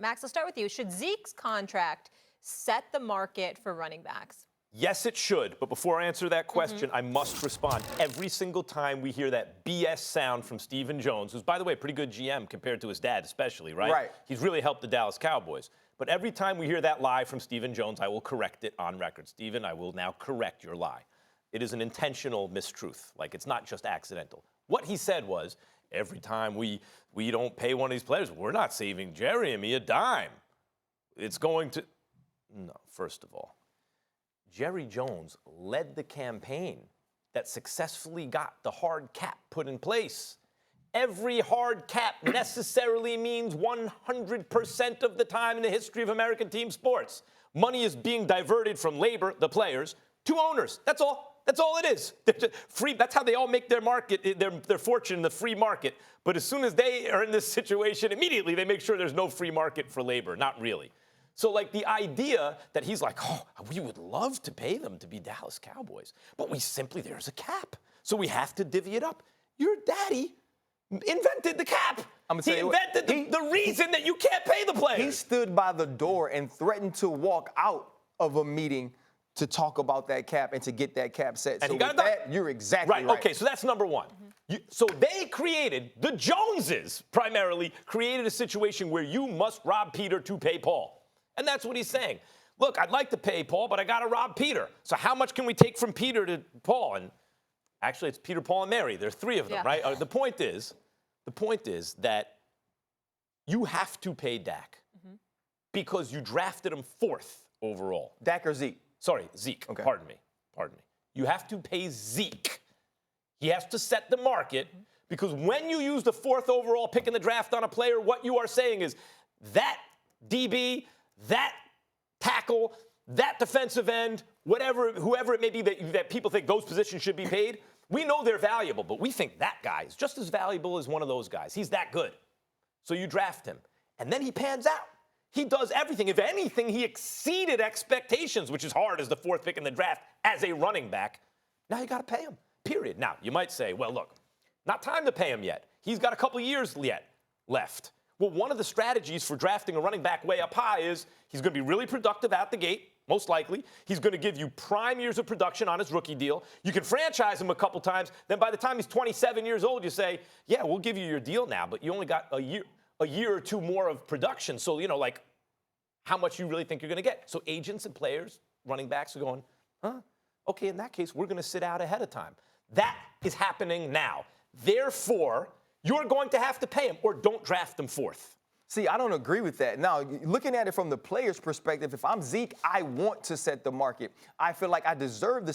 Max, let's start with you. Should Zeke's contract set the market for running backs? Yes, it should. But before I answer that question, I must respond. Every single time we hear that BS sound from Stephen Jones, who's, by the way, a pretty good GM compared to his dad especially, right? Right. He's really helped the Dallas Cowboys. But every time we hear that lie from Stephen Jones, I will correct it on record. Stephen, I will now correct your lie. It is an intentional mistruth. Like, it's not just accidental. What he said was, every time we don't pay one of these players, we're not saving Jeremy a dime. It's going to... No, first of all, Jerry Jones led the campaign that successfully got the hard cap put in place. Every hard cap necessarily means 100% of the time in the history of American team sports, money is being diverted from labor, the players, to owners. That's all. That's all it is. Free. That's how they all make their market, their fortune in the free market. But as soon as they are in this situation, immediately they make sure there's no free market for labor. Not really. So, like, the idea that he's like, oh, we would love to pay them to be Dallas Cowboys, but there's a cap, so we have to divvy it up. Your daddy invented the cap. He invented the reason that you can't pay the players. He stood by the door and threatened to walk out of a meeting to talk about that cap and to get that cap set. And so with that, you're exactly right. Okay, so that's number one. So they created, the Joneses primarily, created a situation where you must rob Peter to pay Paul. And that's what he's saying. Look, I'd like to pay Paul, but I got to rob Peter. So how much can we take from Peter to Paul? And actually, it's Peter, Paul, and Mary. There are three of them, right? The point is that you have to pay Dak because you drafted him 4th overall. Dak or Zeke? Sorry, Zeke. Okay. Pardon me. You have to pay Zeke. He has to set the market because when you use the 4th overall pick in the draft on a player, what you are saying is that DB, that tackle, that defensive end, whoever it may be that people think those positions should be paid, we know they're valuable, but we think that guy is just as valuable as one of those guys. He's that good. So you draft him. And then he pans out. He does everything. If anything, he exceeded expectations, which is hard as the 4th pick in the draft as a running back. Now you got to pay him, period. Now, you might say, well, look, not time to pay him yet. He's got a couple years yet left. Well, one of the strategies for drafting a running back way up high is he's going to be really productive out the gate, most likely. He's going to give you prime years of production on his rookie deal. You can franchise him a couple times. Then by the time he's 27 years old, you say, yeah, we'll give you your deal now, but you only got a year or two more of production. So, like how much you really think you're going to get. So agents and players, running backs are going, okay, in that case, we're going to sit out ahead of time. That is happening now. Therefore, you're going to have to pay him or don't draft him 4th. See, I don't agree with that. Now, looking at it from the player's perspective, if I'm Zeke, I want to set the market. I feel like I deserve to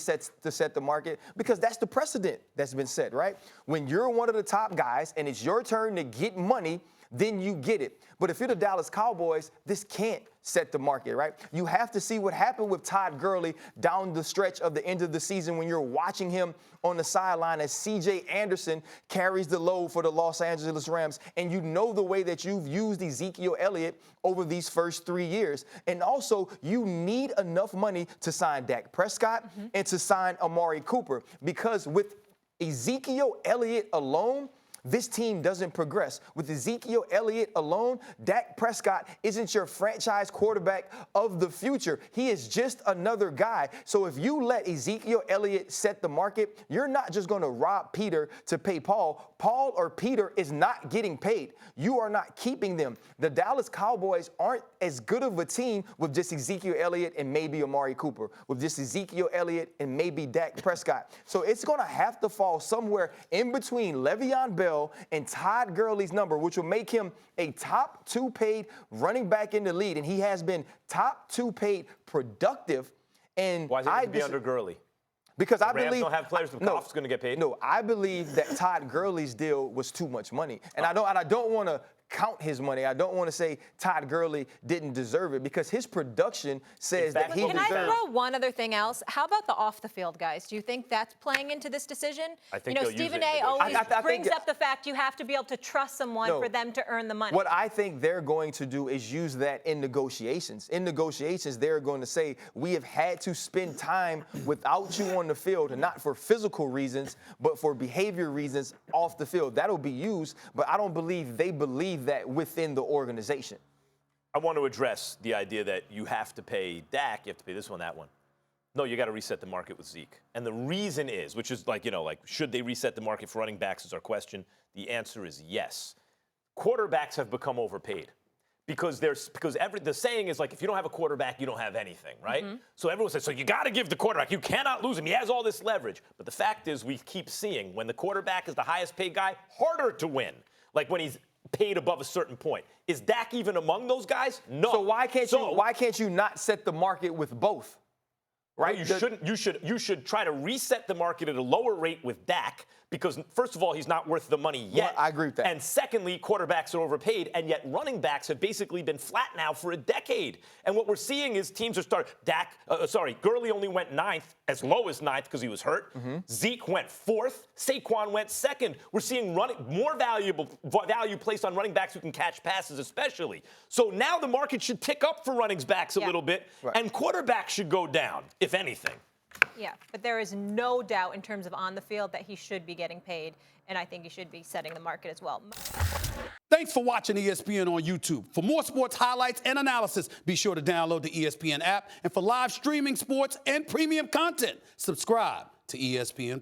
set the market because that's the precedent that's been set, right? When you're one of the top guys and it's your turn to get money, then you get it. But if you're the Dallas Cowboys, this can't set the market, right? You have to see what happened with Todd Gurley down the stretch of the end of the season when you're watching him on the sideline as C.J. Anderson carries the load for the Los Angeles Rams. And you know the way that you've used Ezekiel Elliott over these first 3 years. And also, you need enough money to sign Dak Prescott and to sign Amari Cooper because with Ezekiel Elliott alone, this team doesn't progress. With Ezekiel Elliott alone, Dak Prescott isn't your franchise quarterback of the future. He is just another guy. So if you let Ezekiel Elliott set the market, you're not just going to rob Peter to pay Paul. Paul or Peter is not getting paid. You are not keeping them. The Dallas Cowboys aren't as good of a team with just Ezekiel Elliott and maybe Amari Cooper, with just Ezekiel Elliott and maybe Dak Prescott. So it's going to have to fall somewhere in between Le'Veon Bell and Todd Gurley's number, which will make him a top 2 paid running back in the league. And he has been top 2 paid productive. And why is it going to be under Gurley? Because I Rams believe don't have players. Goff's going to get paid. No, I believe that Todd Gurley's deal was too much money, and I don't want to count his money. I don't want to say Todd Gurley didn't deserve it because his production says that he deserves it. Can I throw one other thing else? How about the off-the-field guys? Do you think that's playing into this decision? I think Stephen A. always brings up the fact you have to be able to trust someone for them to earn the money. What I think they're going to do is use that in negotiations. In negotiations, they're going to say, we have had to spend time without you on the field, and not for physical reasons, but for behavior reasons off the field. That'll be used, but I don't believe they believe that within the organization. I want to address the idea that you have to pay Dak, you have to pay this one, that one. No, you got to reset the market with Zeke. And the reason is, which is like, should they reset the market for running backs is our question. The answer is yes. Quarterbacks have become overpaid. Because the saying is like, if you don't have a quarterback, you don't have anything, right? Mm-hmm. So everyone says, so you got to give the quarterback. You cannot lose him. He has all this leverage. But the fact is, we keep seeing when the quarterback is the highest paid guy, harder to win. Like when he's paid above a certain point. Is Dak even among those guys? No. So why can't you not set the market with both? Right? You should try to reset the market at a lower rate with Dak because, first of all, he's not worth the money yet. Well, I agree with that. And secondly, quarterbacks are overpaid, and yet running backs have basically been flat now for a decade. And what we're seeing is teams are starting. Gurley only went 9th, as low as 9th because he was hurt. Mm-hmm. Zeke went 4th. Saquon went 2nd. We're seeing more value placed on running backs who can catch passes, especially. So now the market should tick up for running backs a little bit, and quarterbacks should go down, if anything. Yeah, but there is no doubt in terms of on the field that he should be getting paid, and I think he should be setting the market as well. Thanks for watching ESPN on YouTube. For more sports highlights and analysis, be sure to download the ESPN app. And for live streaming sports and premium content, subscribe to ESPN+.